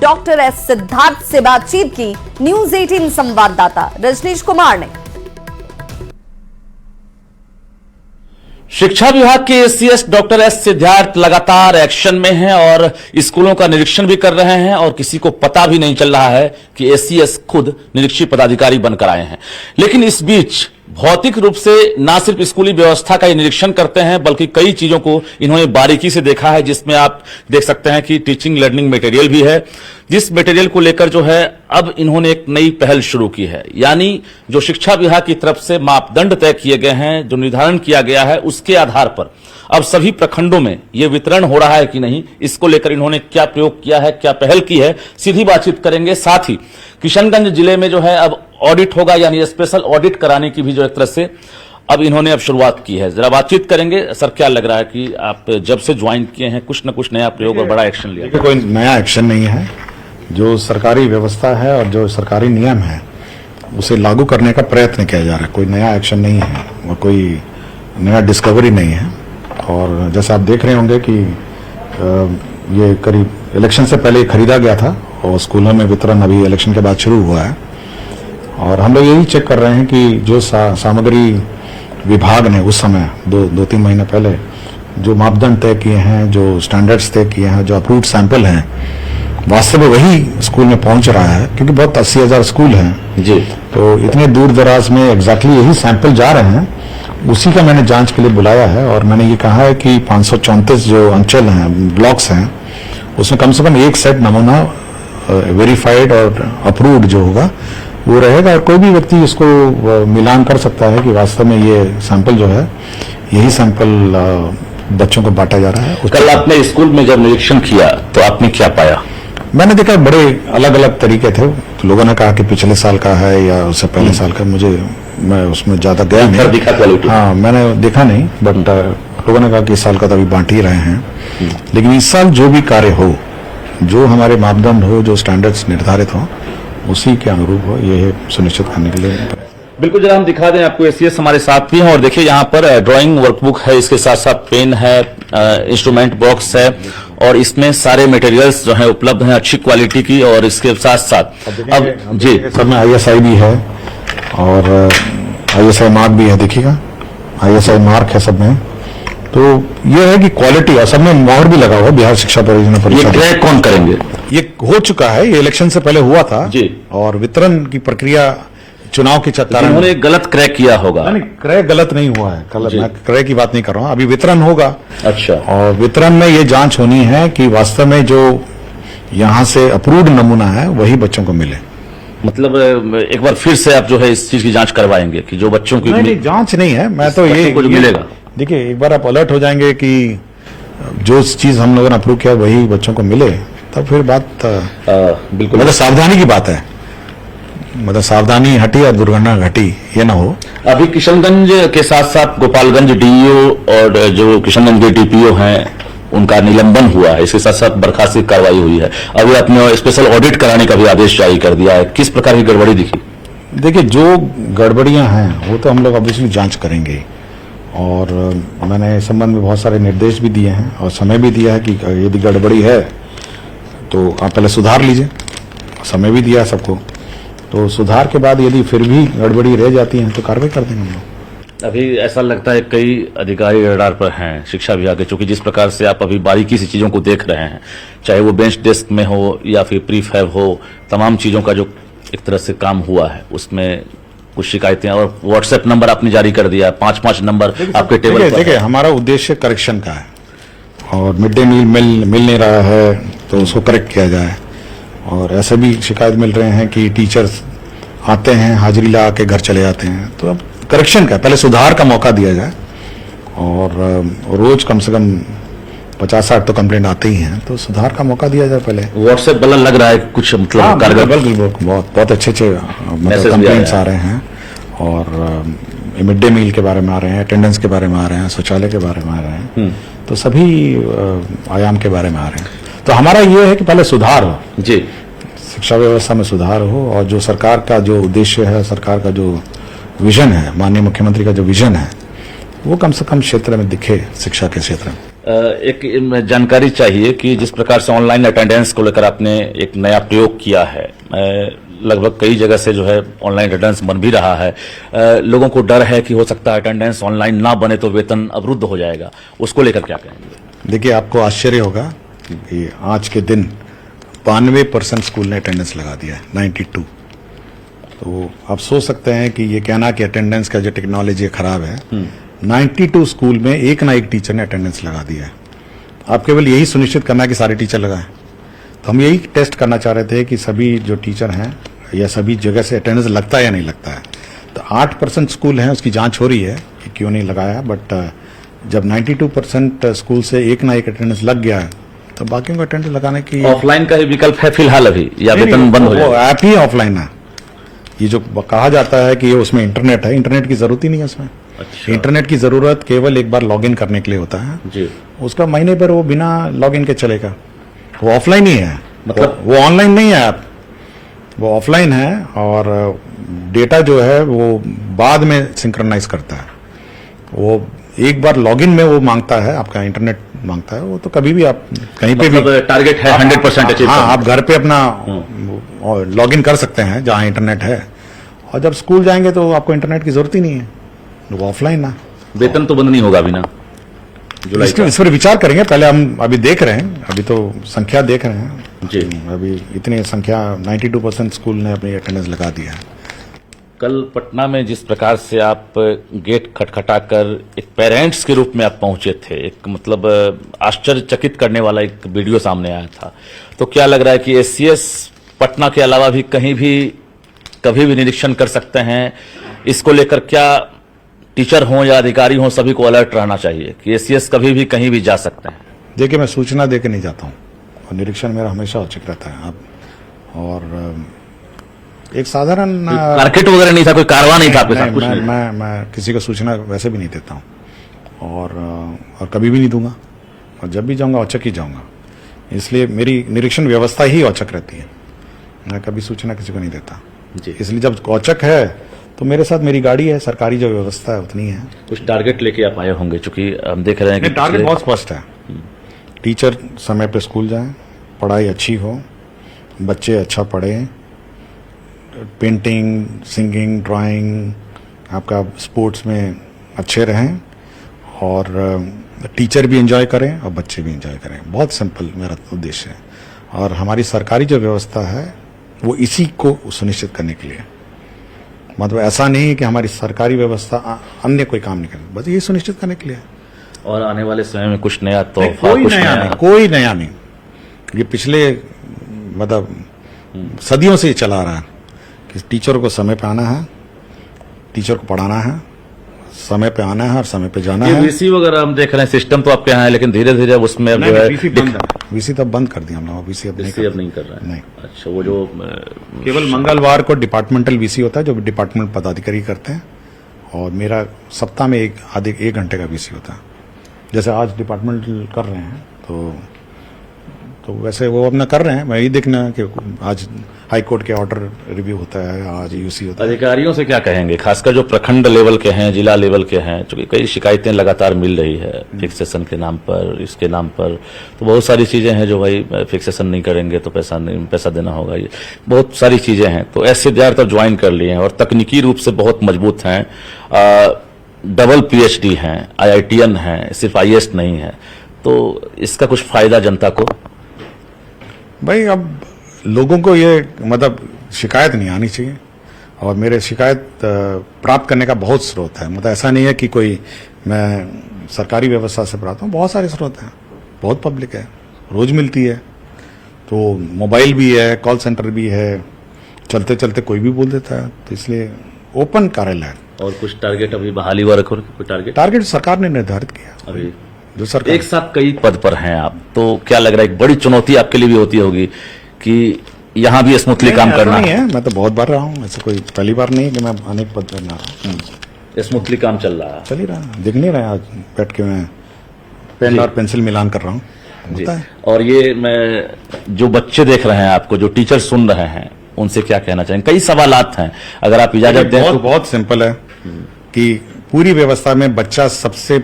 Doctor S Siddharth से बातचीत की न्यूज 18 संवाददाता रजनीश कुमार ने। शिक्षा विभाग के एसीएस डॉक्टर एस सिद्धार्थ लगातार एक्शन में हैं और स्कूलों का निरीक्षण भी कर रहे हैं और किसी को पता भी नहीं चल रहा है कि एसीएस खुद निरीक्षी पदाधिकारी बनकर आए हैं। लेकिन इस बीच भौतिक रूप से न सिर्फ स्कूली व्यवस्था का निरीक्षण करते हैं बल्कि कई चीजों को इन्होंने बारीकी से देखा है, जिसमें आप देख सकते हैं कि टीचिंग लर्निंग मटेरियल भी है, जिस मटेरियल को लेकर जो है अब इन्होंने एक नई पहल शुरू की है। यानी जो शिक्षा विभाग की तरफ से मापदंड तय किए गए हैं, जो निर्धारण किया गया है, उसके आधार पर अब सभी प्रखंडों में यह वितरण हो रहा है कि नहीं, इसको लेकर इन्होंने क्या प्रयोग किया है, क्या पहल की है, सीधी बातचीत करेंगे। साथ ही किशनगंज जिले में जो है अब ऑडिट होगा, यानी स्पेशल ऑडिट कराने की भी जो एक तरह से अब इन्होंने अब शुरुआत की है। जरा बातचीत करेंगे। सर, क्या लग रहा है कि आप जब से ज्वाइन किए हैं कुछ न कुछ नया प्रयोग और बड़ा एक्शन लिया? कोई नया एक्शन नहीं है। जो सरकारी व्यवस्था है और जो सरकारी नियम है उसे लागू करने का प्रयत्न किया जा रहा है। कोई नया एक्शन नहीं है और कोई नया डिस्कवरी नहीं है। और जैसे आप देख रहे होंगे कि ये करीब इलेक्शन से पहले खरीदा गया था और स्कूलों में वितरण अभी इलेक्शन के बाद शुरू हुआ है। और हम लोग यही चेक कर रहे हैं कि जो सामग्री विभाग ने उस समय दो तीन महीने पहले जो मापदंड तय किए हैं, जो स्टैंडर्ड्स तय किए हैं, जो अप्रूव्ड सैंपल हैं, वास्तव में वही स्कूल में पहुंच रहा है। क्योंकि बहुत 80,000 स्कूल हैं जी, तो इतने दूर दराज में एग्जैक्टली यही सैंपल जा रहे हैं। उसी का मैंने जांच के लिए बुलाया है और मैंने ये कहा है कि 534 जो अंचल हैं, ब्लॉक्स हैं, उसमें कम से कम एक सेट नमूना वेरीफाइड और अप्रूव्ड जो होगा वो रहेगा। और कोई भी व्यक्ति इसको मिलान कर सकता है कि वास्तव में ये सैंपल जो है, यही सैंपल बच्चों को बांटा जा रहा है। कल आपने स्कूल में जब निरीक्षण किया तो आपने क्या पाया? मैंने देखा बड़े अलग अलग तरीके थे। लोगों ने कहा कि पिछले साल का है या उससे पहले साल का, मैं उसमें ज्यादा गया नहीं। दिखा हाँ, मैंने देखा नहीं, बट लोगों ने कहा कि इस साल का तो अभी बांट ही रहे हैं। लेकिन इस साल जो भी कार्य हो, जो हमारे मापदंड हो, जो स्टैंडर्ड्स निर्धारित हो, उसी के अनुरूप हो, ये सुनिश्चित करने के लिए। बिल्कुल, जरा हम दिखा दें आपको। एसीएस हमारे साथ भी हैं और देखिए यहाँ पर ड्राइंग वर्कबुक है, इसके साथ साथ पेन है, इंस्ट्रूमेंट बॉक्स है और इसमें सारे मटेरियल्स जो है उपलब्ध हैं अच्छी क्वालिटी की। और इसके साथ साथ अब जी सब में ISI भी है और ISI मार्क भी है। देखिएगा, ISI मार्क है सब में। तो ये है कि क्वालिटी, और सब में मोहर भी लगा हुआ बिहार शिक्षा परियोजना परिषद। ये क्रैक कौन करेंगे? ये हो चुका है, ये इलेक्शन से पहले हुआ था जी। और वितरण की प्रक्रिया चुनाव के चक्कर उन्होंने एक गलत क्रैक किया होगा। नहीं, क्रैक गलत नहीं हुआ है। मैं क्रैक की बात नहीं कर रहा हूँ, अभी वितरण होगा। अच्छा। और वितरण में ये जांच होनी है कि वास्तव में जो यहाँ से अप्रूव्ड नमूना है वही बच्चों को मिले। मतलब एक बार फिर से आप जो है इस चीज की जांच करवाएंगे कि जो बच्चों की नहीं, जांच नहीं है, मैं तो ये मिलेगा। देखिए, एक बार आप अलर्ट हो जाएंगे कि जो चीज हम लोगों ने अप्रूव किया वही बच्चों को मिले, तब फिर बात बिल्कुल मतलब सावधानी की बात है। मतलब सावधानी हटी और दुर्घटना घटी, ये ना हो। अभी किशनगंज के साथ साथ गोपालगंज डीईओ और जो किशनगंज के डीपीओ हैं उनका निलंबन हुआ है, इसके साथ साथ बर्खास्त की कार्रवाई हुई है। अभी आपने स्पेशल ऑडिट कराने का भी आदेश जारी कर दिया है। किस प्रकार की गड़बड़ी दिखी? देखिए, जो गड़बड़ियां हैं वो तो हम लोग ऑब्वियसली जांच करेंगे और मैंने इस संबंध में बहुत सारे निर्देश भी दिए हैं और समय भी दिया है कि यदि गड़बड़ी है तो आप पहले सुधार लीजिए। समय भी दिया है सबको, तो सुधार के बाद यदि फिर भी गड़बड़ी रह जाती है तो कार्रवाई कर देंगे हम लोग। अभी ऐसा लगता है कई अधिकारी रडार पर हैं शिक्षा विभाग के, चूंकि जिस प्रकार से आप अभी बारीकी से चीजों को देख रहे हैं, चाहे वो बेंच डेस्क में हो या फिर प्रीफैब हो, तमाम चीजों का जो एक तरह से काम हुआ है उसमें कुछ शिकायतें, और व्हाट्सएप नंबर आपने जारी कर दिया, 5-5 नंबर आपके टेबल पर। देखिए, हमारा उद्देश्य करेक्शन का है और मिड डे मील मिल नहीं रहा है तो उसको करेक्ट किया जाए। और ऐसे भी शिकायत मिल रहे हैं कि टीचर्स आते हैं, हाजिरी लगा के घर चले जाते हैं। तो अब करेक्शन का, पहले सुधार का मौका दिया जाए। और रोज कम से कम 50-60 तो कंप्लेंट आते ही हैं, तो सुधार का मौका दिया जाए पहले। व्हाट्सएप बल लग रहा है कुछ, मतलब कारगर, बहुत अच्छे कंप्लेंट्स आ रहे हैं और मिड डे मील के बारे में आ रहे हैं, अटेंडेंस के बारे में आ रहे हैं, शौचालय के बारे में आ रहे हैं, तो सभी आयाम के बारे में आ रहे हैं। तो हमारा ये है कि पहले सुधार हो जी, शिक्षा व्यवस्था में सुधार हो और जो सरकार का जो उद्देश्य है, सरकार का जो विजन है, माननीय मुख्यमंत्री का जो विजन है, वो कम से कम क्षेत्र में दिखे, शिक्षा के क्षेत्र में। एक जानकारी चाहिए कि जिस प्रकार से ऑनलाइन अटेंडेंस को लेकर आपने एक नया प्रयोग किया है, लगभग कई जगह से जो है ऑनलाइन अटेंडेंस बन भी रहा है, लोगों को डर है कि हो सकता है अटेंडेंस ऑनलाइन ना बने तो वेतन अवरुद्ध हो जाएगा, उसको लेकर क्या कहेंगे? देखिए, आपको आश्चर्य होगा कि आज के दिन 92% स्कूल ने अटेंडेंस लगा दिया है, 92। तो आप सोच सकते हैं कि ये कहना कि अटेंडेंस का जो टेक्नोलॉजी खराब है, 92 स्कूल में एक ना एक टीचर ने अटेंडेंस लगा दिया है। आप केवल यही सुनिश्चित करना है कि सारे टीचर लगाएं। तो हम यही टेस्ट करना चाह रहे थे कि सभी जो टीचर हैं या सभी जगह से अटेंडेंस लगता है या नहीं लगता है। तो 8% स्कूल हैं, उसकी जांच हो रही है कि क्यों नहीं लगाया, बट जब 92% स्कूल से एक ना एक अटेंडेंस लग गया है तो बाकी को अटेंडेंस लगाने की ऑफलाइन का ही विकल्प है फिलहाल अभी, या वेतन बंद हो जाएगा? ऐप ही ऑफलाइन है। ये जो कहा जाता है कि ये उसमें इंटरनेट है, इंटरनेट की जरूरत ही नहीं है उसमें। अच्छा। इंटरनेट की जरूरत केवल एक बार लॉगिन करने के लिए होता है जी। उसका महीने भर वो बिना लॉगिन के चलेगा। वो ऑफलाइन ही है, मतलब वो ऑनलाइन नहीं है ऐप, वो ऑफलाइन है। और डेटा जो है वो बाद में सिंक्रोनाइज करता है। वो एक बार लॉगिन में वो मांगता है, आपका इंटरनेट मांगता है, वो तो कभी भी आप कहीं पे भी टारगेट है 100% अचीव। हाँ, आप घर पे अपना लॉगिन कर सकते हैं जहां इंटरनेट है। और जब स्कूल जाएंगे तो आपको इंटरनेट की जरूरत ही नहीं है, वो ऑफलाइन ना। वेतन तो बंद नहीं होगा अभी ना? जुलाई इस पर विचार करेंगे। पहले हम अभी देख रहे हैं, अभी तो संख्या देख रहे हैं जी। अभी इतनी संख्या 92% स्कूल ने अपनी अटेंडेंस लगा दिया है। कल पटना में जिस प्रकार से आप गेट खटखटाकर एक पेरेंट्स के रूप में आप पहुंचे थे, एक मतलब आश्चर्यचकित करने वाला एक वीडियो सामने आया था। तो क्या लग रहा है कि एससीएस पटना के अलावा भी कहीं भी कभी भी निरीक्षण कर सकते हैं? इसको लेकर क्या टीचर हों या अधिकारी हों, सभी को अलर्ट रहना चाहिए कि एससीएस कभी भी कहीं भी जा सकते हैं? देखिए, मैं सूचना देके नहीं जाता हूँ और निरीक्षण मेरा हमेशा औचिक रहता है। आप और एक साधारण मार्केट वगैरह नहीं था, कोई कारवा नहीं था आपके साथ? कुछ नहीं। मैं किसी को सूचना वैसे भी नहीं देता हूँ और कभी भी नहीं दूंगा। और जब भी जाऊंगा औचक ही जाऊंगा, इसलिए मेरी निरीक्षण व्यवस्था ही औचक रहती है। मैं कभी सूचना किसी को नहीं देता जी। इसलिए जब औचक है तो मेरे साथ मेरी गाड़ी है, सरकारी जो व्यवस्था है उतनी है। कुछ टारगेट लेके आप आए होंगे, चूंकि हम देख रहे हैं कि टारगेट बहुत स्पष्ट है। टीचर समय पे स्कूल जाएं, पढ़ाई अच्छी हो, बच्चे अच्छा पढ़ें, पेंटिंग, सिंगिंग, ड्राइंग, आपका स्पोर्ट्स में अच्छे रहें और टीचर भी एंजॉय करें और बच्चे भी एंजॉय करें। बहुत सिंपल मेरा उद्देश्य है। और हमारी सरकारी जो व्यवस्था है वो इसी को सुनिश्चित करने के लिए, मतलब ऐसा नहीं है कि हमारी सरकारी व्यवस्था अन्य कोई काम नहीं करे, बस ये सुनिश्चित करने के लिए। और आने वाले समय में कुछ नया तो कोई नया नहीं। ये पिछले मतलब सदियों से ये चला आ रहा है कि टीचर को समय पे आना है, टीचर को पढ़ाना है, समय पे आना है और समय पे जाना है। वीसी वगैरह हम देख रहे हैं, सिस्टम तो आपके यहाँ है, लेकिन धीरे धीरे उसमें अब जो है वीसी तो बंद कर दिया हम लोग। वीसी अब नहीं कर रहे हैं। नहीं। अच्छा, वो जो केवल मंगलवार को डिपार्टमेंटल वीसी होता है जो डिपार्टमेंट पदाधिकारी करते हैं, और मेरा सप्ताह में एक घंटे का वीसी होता है। जैसे आज डिपार्टमेंटल कर रहे हैं तो वैसे वो अपना कर रहे हैं। मैं यही देखना कि आज हाई कोर्ट के ऑर्डर रिव्यू होता है, आज यूसी होता है। अधिकारियों से क्या कहेंगे, खासकर जो प्रखंड लेवल के हैं, जिला लेवल के हैं, क्योंकि कई शिकायतें लगातार मिल रही है फिक्सेशन के नाम पर, इसके नाम पर। तो बहुत सारी चीजें हैं जो भाई फिक्सेशन नहीं करेंगे तो पैसा देना होगा, ये बहुत सारी चीजें हैं। तो ऐसे ज्यादातर ज्वाइन कर लिए हैं और तकनीकी रूप से बहुत मजबूत हैं, डबल पीएचडी हैं, IITN हैं, सिर्फ IAS नहीं है। तो इसका कुछ फायदा जनता को? भाई, अब लोगों को ये मतलब शिकायत नहीं आनी चाहिए, और मेरे शिकायत प्राप्त करने का बहुत स्रोत है। मतलब ऐसा नहीं है कि कोई मैं सरकारी व्यवस्था से प्राप्त हूँ, बहुत सारे स्रोत हैं, बहुत पब्लिक है, रोज मिलती है। तो मोबाइल भी है, कॉल सेंटर भी है, चलते चलते कोई भी बोल देता है। तो इसलिए ओपन कार्यालय है। और कुछ टारगेट अभी बहाली वर्क कोई टारगेट सरकार ने निर्धारित किया अभी जो सरकार। एक साथ कई पद पर हैं आप, तो क्या लग रहा है एक बड़ी चुनौती आपके लिए भी होती होगी कि यहाँ भी स्मूथली काम करना नहीं है? मैं तो बहुत बार रहा हूँ, ऐसे कोई पहली बार नहीं कि मैं अनेक पद पर ना रहा हूँ। स्मूथली काम चल रहा है, चल ही रहा है। दिख नहीं रहा है आज बैठ के मैं पेन और पेंसिल मिलान कर रहा हूँ, होता है। और ये मैं जो बच्चे देख रहे हैं आपको, जो टीचर सुन रहे हैं, उनसे क्या कहना चाहेंगे? कई सवालात हैं, अगर आप इजाजत दें तो। बहुत सिंपल है कि पूरी व्यवस्था में बच्चा सबसे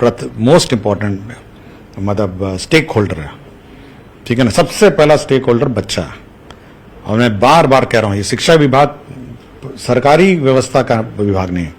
मोस्ट इम्पोर्टेंट मतलब स्टेक होल्डर है, ठीक है ना। सबसे पहला स्टेक होल्डर बच्चा है। और मैं बार बार कह रहा हूं, ये शिक्षा विभाग सरकारी व्यवस्था का विभाग नहीं है,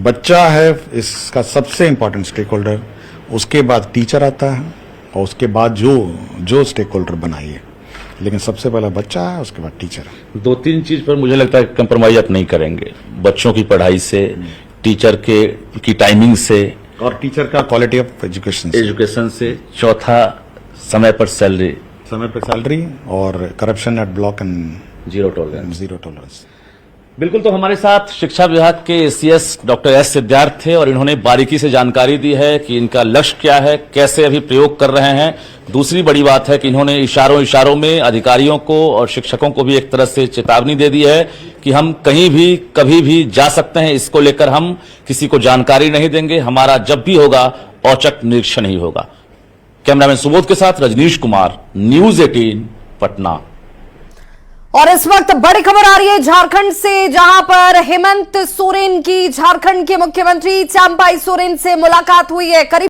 बच्चा है इसका सबसे इंपॉर्टेंट स्टेक होल्डर। उसके बाद टीचर आता है और उसके बाद जो स्टेक होल्डर बनाइए, लेकिन सबसे पहला बच्चा है, उसके बाद टीचर है। 2-3 चीज पर मुझे लगता है कंप्रोमाइज आप नहीं करेंगे, बच्चों की पढ़ाई से, टीचर की टाइमिंग से और टीचर का क्वालिटी ऑफ एजुकेशन से, चौथा समय पर सैलरी और corruption at block and zero tolerance. Zero tolerance. बिल्कुल, तो हमारे साथ शिक्षा विभाग के एसीएस डॉक्टर एस सिद्धार्थ थे और इन्होंने बारीकी से जानकारी दी है कि इनका लक्ष्य क्या है, कैसे अभी प्रयोग कर रहे हैं। दूसरी बड़ी बात है कि इन्होंने इशारों में अधिकारियों को और शिक्षकों को भी एक तरह से चेतावनी दे दी है कि हम कहीं भी कभी भी जा सकते हैं, इसको लेकर हम किसी को जानकारी नहीं देंगे, हमारा जब भी होगा औचक निरीक्षण ही होगा। कैमरामैन सुबोध के साथ रजनीश कुमार, न्यूज 18 पटना। और इस वक्त बड़ी खबर आ रही है झारखंड से, जहां पर हेमंत सोरेन की झारखंड के मुख्यमंत्री चंपाई सोरेन से मुलाकात हुई है। करीब